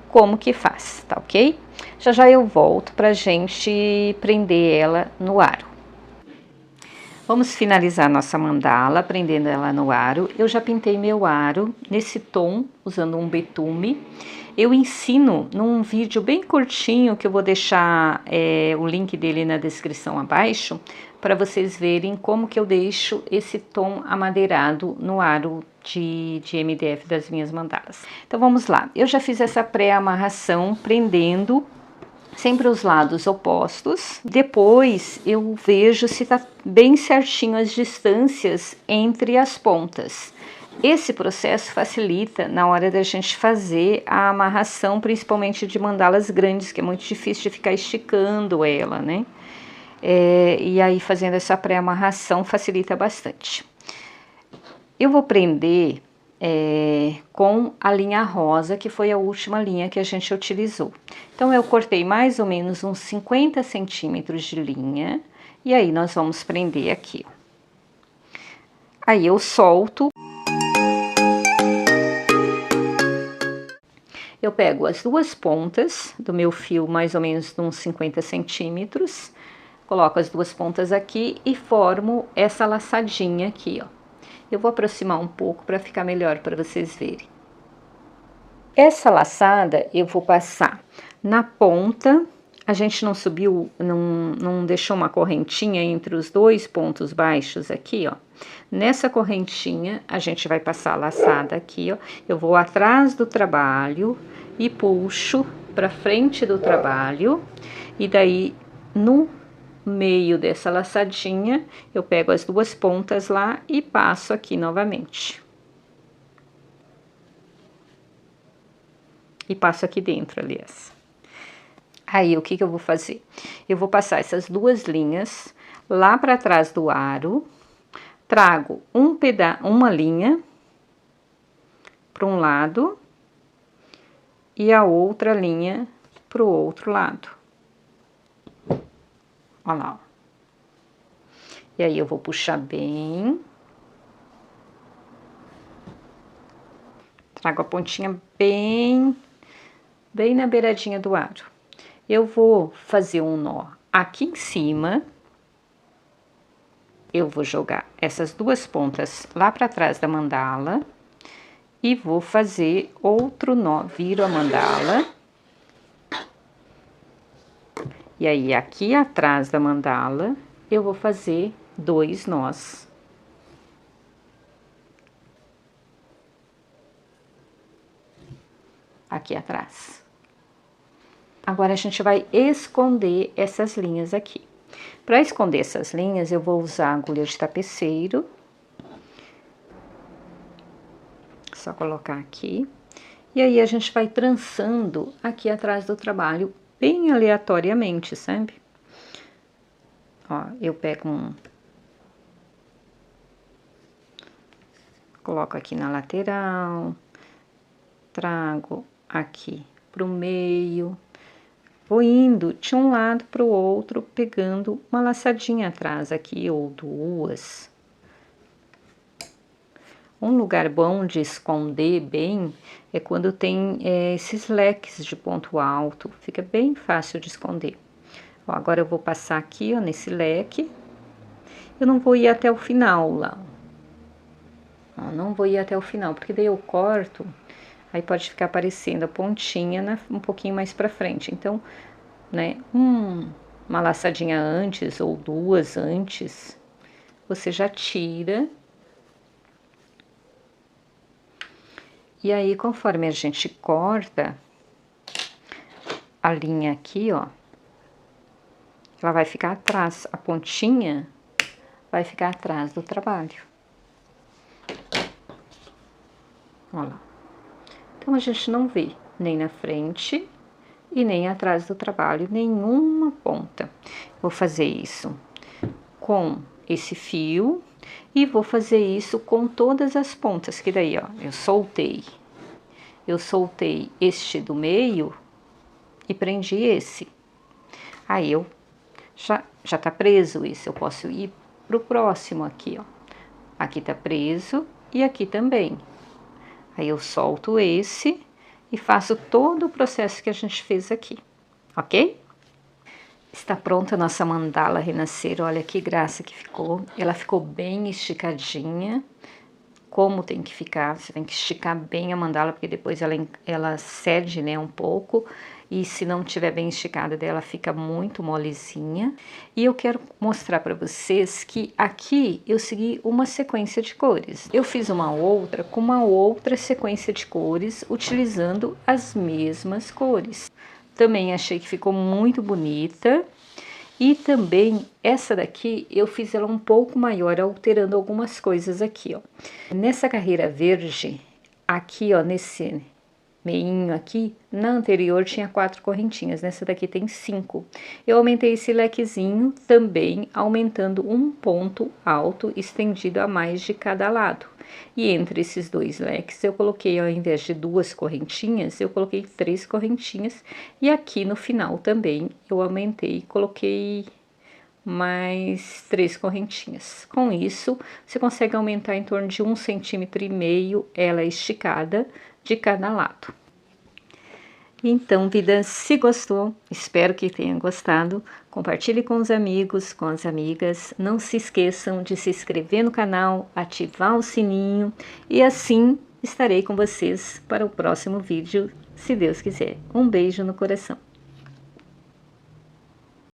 como que faz, tá ok? Já já eu volto pra gente prender ela no aro. Vamos finalizar nossa mandala, prendendo ela no aro. Eu já pintei meu aro nesse tom, usando um betume. Eu ensino num vídeo bem curtinho, que eu vou deixar o link dele na descrição abaixo, para vocês verem como que eu deixo esse tom amadeirado no aro de MDF das minhas mandalas. Então vamos lá, eu já fiz essa pré-amarração prendendo sempre os lados opostos. Depois eu vejo se tá bem certinho as distâncias entre as pontas. Esse processo facilita na hora da gente fazer a amarração, principalmente de mandalas grandes, que é muito difícil de ficar esticando ela, né? E aí fazendo essa pré-amarração facilita bastante. Eu vou prender com a linha rosa, que foi a última linha que a gente utilizou. Então eu cortei mais ou menos uns 50 centímetros de linha, e aí nós vamos prender aqui. Aí eu solto. Eu pego as duas pontas do meu fio, mais ou menos de uns 50 centímetros, coloco as duas pontas aqui e formo essa laçadinha aqui, ó. Eu vou aproximar um pouco para ficar melhor para vocês verem. Essa laçada eu vou passar na ponta, a gente não subiu, não deixou uma correntinha entre os dois pontos baixos aqui, ó. Nessa correntinha a gente vai passar a laçada aqui, ó. Eu vou atrás do trabalho e puxo para frente do trabalho, e daí no meio dessa laçadinha eu pego as duas pontas lá e passo aqui novamente. e passo aqui dentro, aliás. Aí, o que que eu vou fazer? Eu vou passar essas duas linhas lá para trás do aro, trago uma linha para um lado e a outra linha para o outro lado. Olha lá, ó. E aí, eu vou puxar bem. Trago a pontinha bem na beiradinha do aro. Eu vou fazer um nó aqui em cima. Eu vou jogar essas duas pontas lá para trás da mandala. E vou fazer outro nó. Viro a mandala. E aí, aqui atrás da mandala, eu vou fazer 2 nós. Aqui atrás. Agora, a gente vai esconder essas linhas aqui. Para esconder essas linhas, eu vou usar agulha de tapeceiro. Só colocar aqui. E aí, a gente vai trançando aqui atrás do trabalho, bem aleatoriamente, sabe? Ó, eu pego coloco aqui na lateral, trago aqui pro meio, vou indo de um lado pro outro, pegando uma laçadinha atrás aqui, ou duas. Um lugar bom de esconder bem é quando tem esses leques de ponto alto, fica bem fácil de esconder. Ó, agora eu vou passar aqui, ó, nesse leque. Eu não vou ir até o final lá. Ó, não vou ir até o final, porque daí eu corto, aí pode ficar aparecendo a pontinha um pouquinho mais pra frente. Então, né, uma laçadinha antes ou duas antes, você já tira. E aí, conforme a gente corta a linha aqui, ó, ela vai ficar atrás, a pontinha vai ficar atrás do trabalho. Olha lá. Então, a gente não vê nem na frente e nem atrás do trabalho nenhuma ponta. Vou fazer isso com esse fio e vou fazer isso com todas as pontas, que daí, ó, eu soltei este do meio e prendi esse. Aí, já tá preso esse, eu posso ir pro próximo aqui, ó. Aqui tá preso e aqui também. Aí, eu solto esse e faço todo o processo que a gente fez aqui, ok? Está pronta a nossa mandala renascer, olha que graça que ficou. Ela ficou bem esticadinha, como tem que ficar, você tem que esticar bem a mandala, porque depois ela cede, né, um pouco. E se não tiver bem esticada, ela fica muito molezinha. E eu quero mostrar para vocês que aqui eu segui uma sequência de cores. Eu fiz uma outra com uma outra sequência de cores, utilizando as mesmas cores. Também achei que ficou muito bonita. E também essa daqui eu fiz ela um pouco maior, alterando algumas coisas aqui, ó. Nessa carreira verde, aqui, ó, nesse meinho aqui, na anterior tinha 4 correntinhas, nessa daqui tem 5. Eu aumentei esse lequezinho também, aumentando um ponto alto estendido a mais de cada lado. E entre esses 2 leques eu coloquei, ao invés de 2 correntinhas, eu coloquei 3 correntinhas. E aqui no final também eu aumentei, coloquei mais 3 correntinhas. Com isso, você consegue aumentar em torno de 1,5 cm ela esticada de cada lado. Então, vida, se gostou, espero que tenha gostado, compartilhe com os amigos, com as amigas, não se esqueçam de se inscrever no canal, ativar o sininho e assim estarei com vocês para o próximo vídeo, se Deus quiser. Um beijo no coração.